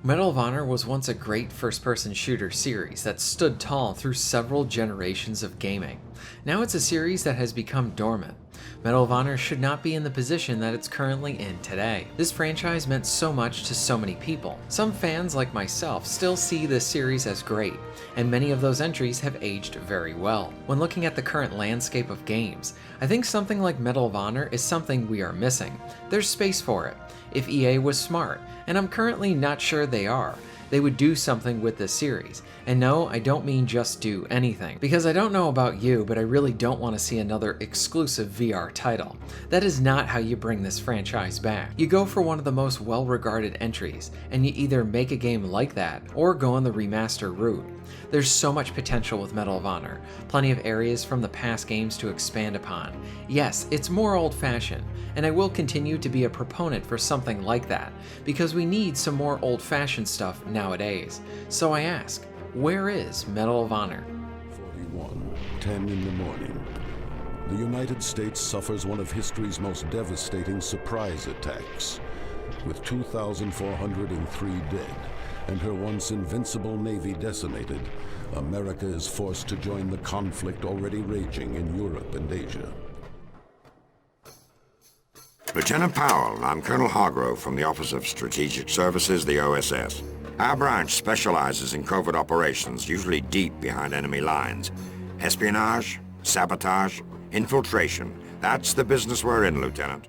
Medal of Honor was once a great first-person shooter series that stood tall through several generations of gaming. Now it's a series that has become dormant. Medal of Honor should not be in the position that it's currently in today. This franchise meant so much to so many people. Some fans, like myself, still see this series as great, and many of those entries have aged very well. When looking at the current landscape of games, I think something like Medal of Honor is something we are missing. There's space for it. If EA was smart, and I'm currently not sure they are, they would do something with this series. And no, I don't mean just do anything, because I don't know about you, but I really don't want to see another exclusive VR title. That is not how you bring this franchise back. You go for one of the most well-regarded entries, and you either make a game like that, or go on the remaster route. There's so much potential with Medal of Honor, plenty of areas from the past games to expand upon. Yes, it's more old-fashioned, and I will continue to be a proponent for something like that, because we need some more old-fashioned stuff nowadays. So I ask, where is Medal of Honor? 41:10 in the morning. The United States suffers one of history's most devastating surprise attacks. With 2,403 dead and her once invincible Navy decimated, America is forced to join the conflict already raging in Europe and Asia. Lieutenant Powell, I'm Colonel Hargrove from the Office of Strategic Services, the OSS. Our branch specializes in covert operations, usually deep behind enemy lines. Espionage, sabotage, infiltration. That's the business we're in, Lieutenant.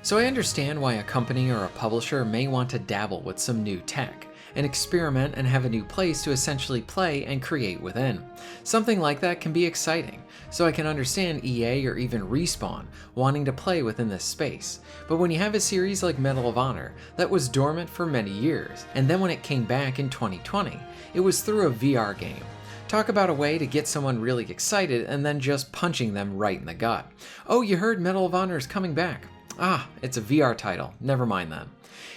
So I understand why a company or a publisher may want to dabble with some new tech, and experiment and have a new place to essentially play and create within. Something like that can be exciting, so I can understand EA or even Respawn wanting to play within this space. But when you have a series like Medal of Honor that was dormant for many years, and then when it came back in 2020, it was through a VR game. Talk about a way to get someone really excited and then just punching them right in the gut. Oh, you heard Medal of Honor is coming back. Ah, it's a VR title, never mind then.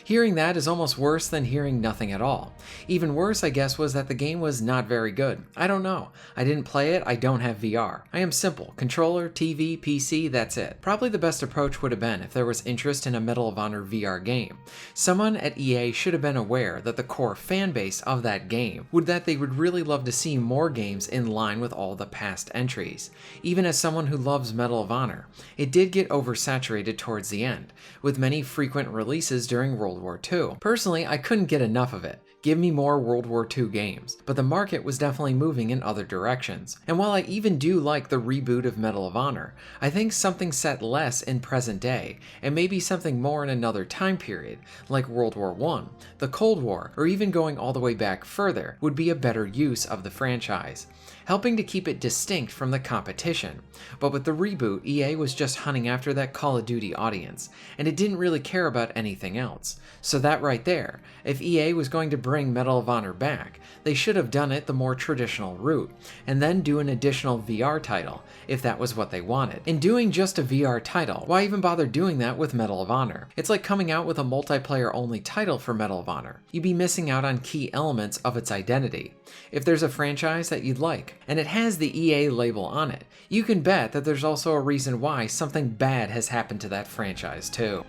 Hearing that is almost worse than hearing nothing at all. Even worse, I guess, was that the game was not very good. I don't know. I didn't play it, I don't have VR. I am simple. Controller, TV, PC, that's it. Probably the best approach would have been if there was interest in a Medal of Honor VR game. Someone at EA should have been aware that the core fan base of that game they would really love to see more games in line with all the past entries. Even as someone who loves Medal of Honor, it did get oversaturated towards the end, with many frequent releases during World War II. Personally, I couldn't get enough of it. Give me more World War II games, but the market was definitely moving in other directions. And while I even do like the reboot of Medal of Honor, I think something set less in present day, and maybe something more in another time period, like World War I, the Cold War, or even going all the way back further, would be a better use of the franchise, helping to keep it distinct from the competition. But with the reboot, EA was just hunting after that Call of Duty audience, and it didn't really care about anything else. So that right there, if EA was going to bring Medal of Honor back, they should have done it the more traditional route, and then do an additional VR title, if that was what they wanted. In doing just a VR title, why even bother doing that with Medal of Honor? It's like coming out with a multiplayer-only title for Medal of Honor. You'd be missing out on key elements of its identity. If there's a franchise that you'd like, and it has the EA label on it, you can bet that there's also a reason why something bad has happened to that franchise too.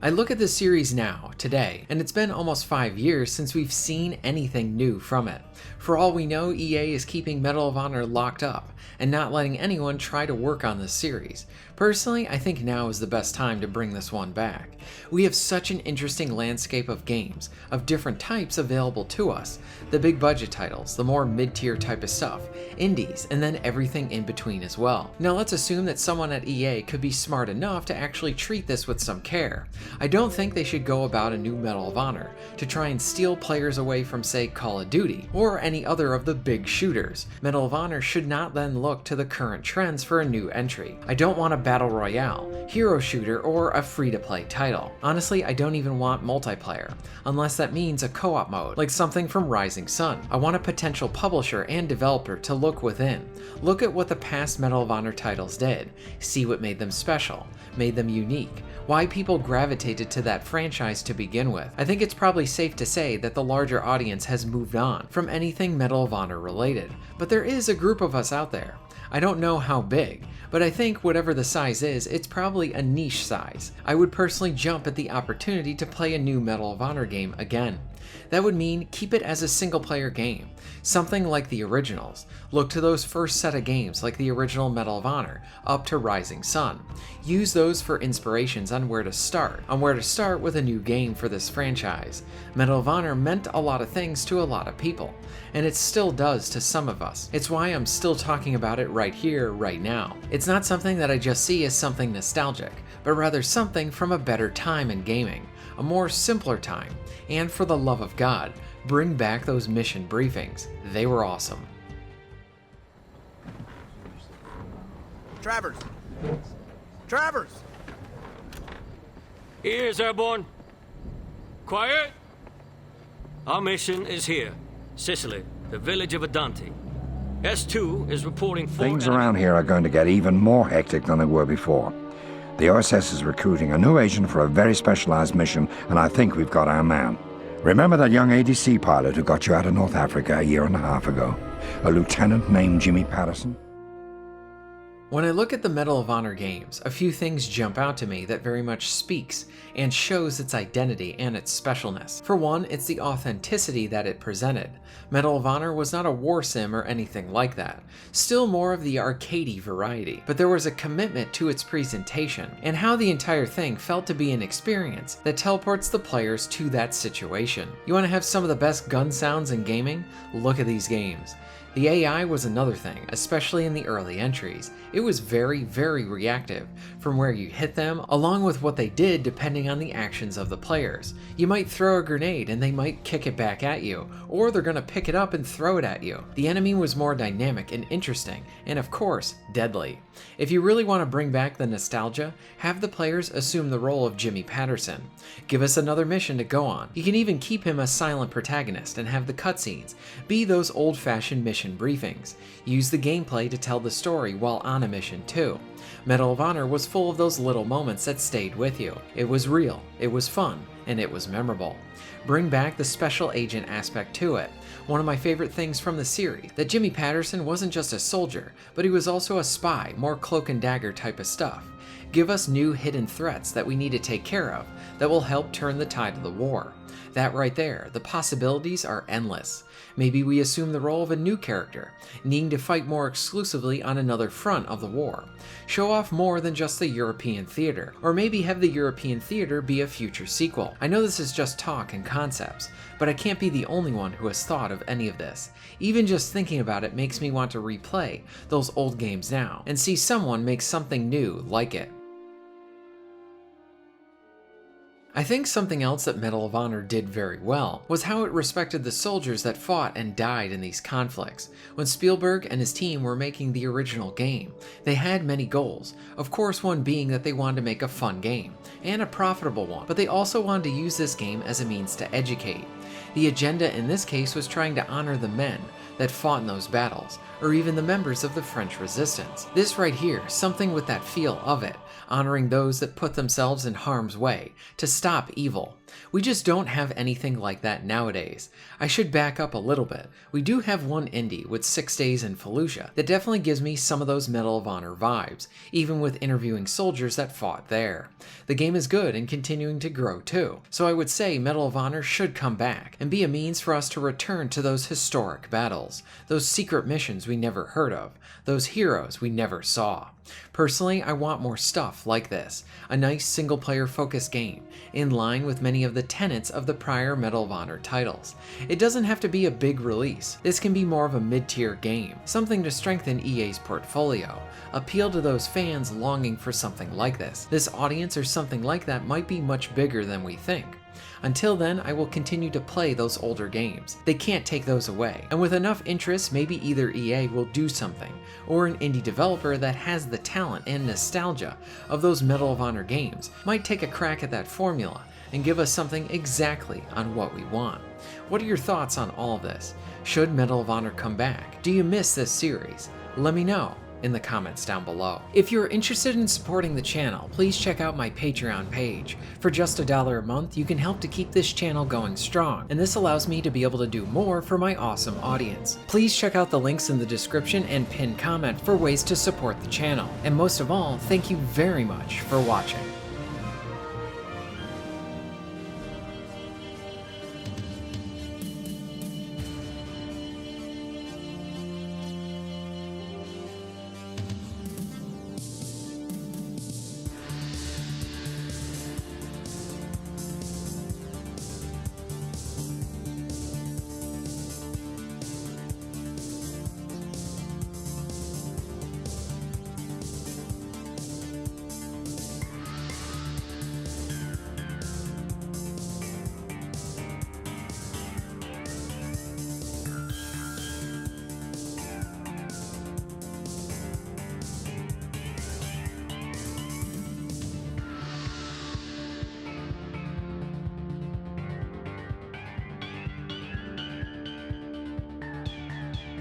I look at this series now, today, and it's been almost 5 years since we've seen anything new from it. For all we know, EA is keeping Medal of Honor locked up, and not letting anyone try to work on this series. Personally, I think now is the best time to bring this one back. We have such an interesting landscape of games, of different types available to us. The big budget titles, the more mid-tier type of stuff, indies, and then everything in between as well. Now let's assume that someone at EA could be smart enough to actually treat this with some care. I don't think they should go about a new Medal of Honor to try and steal players away from, say, Call of Duty, or any other of the big shooters. Medal of Honor should not then look to the current trends for a new entry. I don't want a battle royale, hero shooter, or a free-to-play title. Honestly, I don't even want multiplayer, unless that means a co-op mode, like something from Rising Sun. I want a potential publisher and developer to look within. Look at what the past Medal of Honor titles did, see what made them special, made them unique, why people gravitated gravitated to that franchise to begin with. I think it's probably safe to say that the larger audience has moved on from anything Medal of Honor related, but there is a group of us out there. I don't know how big, but I think whatever the size is, it's probably a niche size. I would personally jump at the opportunity to play a new Medal of Honor game again. That would mean keep it as a single-player game, something like the originals. Look to those first set of games like the original Medal of Honor, up to Rising Sun. Use those for inspirations on where to start with a new game for this franchise. Medal of Honor meant a lot of things to a lot of people, and it still does to some of us. It's why I'm still talking about it right here, right now. It's not something that I just see as something nostalgic, but rather something from a better time in gaming, a more simpler time, and for the love of God, bring back those mission briefings. They were awesome. Travers! Travers! Ears, airborne. Quiet! Our mission is here. Sicily, the village of Adante. S2 is reporting for... Things around here are going to get even more hectic than they were before. The OSS is recruiting a new agent for a very specialized mission, and I think we've got our man. Remember that young ADC pilot who got you out of North Africa a year and a half ago? A lieutenant named Jimmy Patterson? When I look at the Medal of Honor games, a few things jump out to me that very much speaks and shows its identity and its specialness. For one, it's the authenticity that it presented. Medal of Honor was not a war sim or anything like that, still more of the arcadey variety, but there was a commitment to its presentation and how the entire thing felt to be an experience that teleports the players to that situation. You want to have some of the best gun sounds in gaming? Look at these games. The AI was another thing, especially in the early entries. It was very, very reactive, from where you hit them, along with what they did depending on the actions of the players. You might throw a grenade and they might kick it back at you, or they're gonna pick it up and throw it at you. The enemy was more dynamic and interesting, and of course, deadly. If you really want to bring back the nostalgia, have the players assume the role of Jimmy Patterson. Give us another mission to go on. You can even keep him a silent protagonist and have the cutscenes be those old-fashioned mission briefings. Use the gameplay to tell the story while on a mission too. Medal of Honor was full of those little moments that stayed with you. It was real, it was fun, and it was memorable. Bring back the special agent aspect to it. One of my favorite things from the series, that Jimmy Patterson wasn't just a soldier, but he was also a spy, more cloak and dagger type of stuff. Give us new hidden threats that we need to take care of that will help turn the tide of the war. That right there, the possibilities are endless. Maybe we assume the role of a new character, needing to fight more exclusively on another front of the war. Show off more than just the European theater, or maybe have the European theater be a future sequel. I know this is just talk and concepts, but I can't be the only one who has thought of any of this. Even just thinking about it makes me want to replay those old games now, and see someone make something new like it. I think something else that Medal of Honor did very well was how it respected the soldiers that fought and died in these conflicts. When Spielberg and his team were making the original game, they had many goals, of course one being that they wanted to make a fun game, and a profitable one, but they also wanted to use this game as a means to educate. The agenda in this case was trying to honor the men that fought in those battles, or even the members of the French resistance. This right here, something with that feel of it, honoring those that put themselves in harm's way to stop evil. We just don't have anything like that nowadays. I should back up a little bit. We do have one indie with 6 Days in Fallujah that definitely gives me some of those Medal of Honor vibes, even with interviewing soldiers that fought there. The game is good and continuing to grow too, so I would say Medal of Honor should come back and be a means for us to return to those historic battles, those secret missions we never heard of, those heroes we never saw. Personally, I want more stuff like this, a nice single-player focused game, in line with many of the tenets of the prior Medal of Honor titles. It doesn't have to be a big release. This can be more of a mid-tier game, something to strengthen EA's portfolio, appeal to those fans longing for something like this. This audience or something like that might be much bigger than we think. Until then, I will continue to play those older games. They can't take those away. And with enough interest, maybe either EA will do something, or an indie developer that has the talent and nostalgia of those Medal of Honor games might take a crack at that formula and give us something exactly on what we want. What are your thoughts on all of this? Should Medal of Honor come back? Do you miss this series? Let me know. in the comments down below. If you're interested in supporting the channel, please check out my Patreon page. For just $1 a month, you can help to keep this channel going strong, and this allows me to be able to do more for my awesome audience. Please check out the links in the description and pinned comment for ways to support the channel. And most of all, thank you very much for watching.